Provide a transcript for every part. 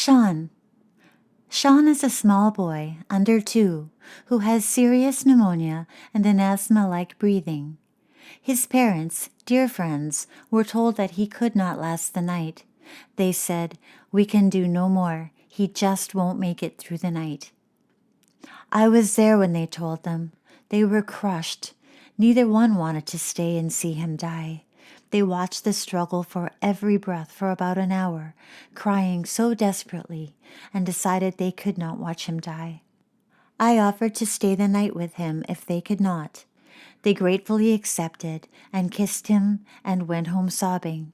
Shaun. Shaun is a small boy, under 2, who has serious pneumonia and an asthma-like breathing. His parents, dear friends, were told that he could not last the night. They said, "We can do no more. He just won't make it through the night." I was there when they told them. They were crushed. Neither one wanted to stay and see him die. They watched the struggle for every breath for about an hour, crying so desperately, and decided they could not watch him die. I offered to stay the night with him if they could not. They gratefully accepted and kissed him and went home sobbing.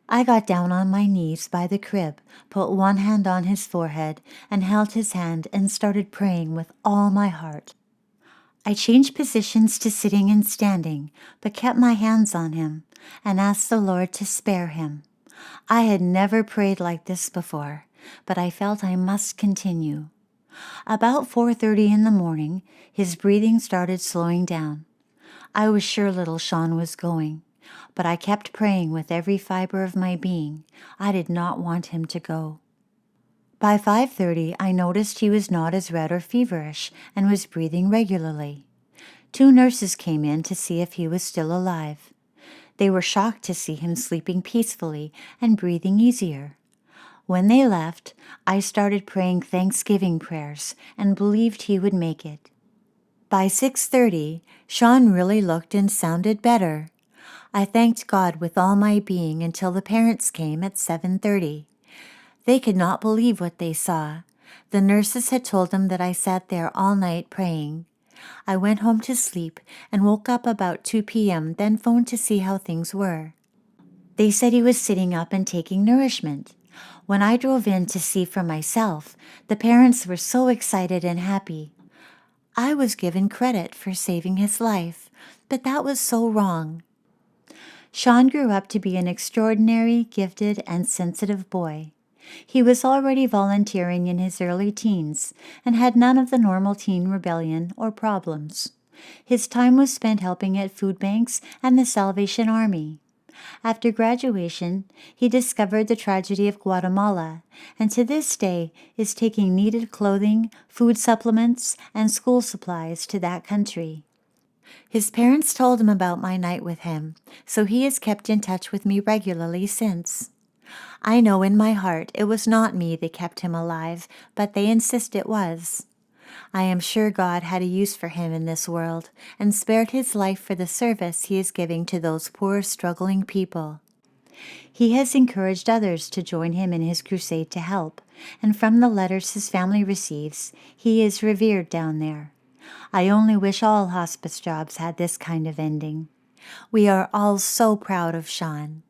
I got down on my knees by the crib, put one hand on his forehead, and held his hand and started praying with all my heart. I changed positions to sitting and standing, but kept my hands on him and asked the Lord to spare him. I had never prayed like this before, but I felt I must continue. About 4:30 in the morning, his breathing started slowing down. I was sure little Shaun was going, but I kept praying with every fiber of my being. I did not want him to go. By 5:30, I noticed he was not as red or feverish and was breathing regularly. 2 nurses came in to see if he was still alive. They were shocked to see him sleeping peacefully and breathing easier. When they left, I started praying Thanksgiving prayers and believed he would make it. By 6:30, Shaun really looked and sounded better. I thanked God with all my being until the parents came at 7:30. They could not believe what they saw. The nurses had told them that I sat there all night praying. I went home to sleep and woke up about 2 p.m., then phoned to see how things were. They said he was sitting up and taking nourishment. When I drove in to see for myself, the parents were so excited and happy. I was given credit for saving his life, but that was so wrong. Shaun grew up to be an extraordinary, gifted, and sensitive boy. He was already volunteering in his early teens and had none of the normal teen rebellion or problems. His time was spent helping at food banks and the Salvation Army. After graduation, he discovered the tragedy of Guatemala, and to this day is taking needed clothing, food supplements, and school supplies to that country. His parents told him about my night with him, so he has kept in touch with me regularly since. I know in my heart it was not me that kept him alive, but they insist it was. I am sure God had a use for him in this world and spared his life for the service he is giving to those poor, struggling people. He has encouraged others to join him in his crusade to help, and from the letters his family receives, he is revered down there. I only wish all hospice jobs had this kind of ending. We are all so proud of Shaun.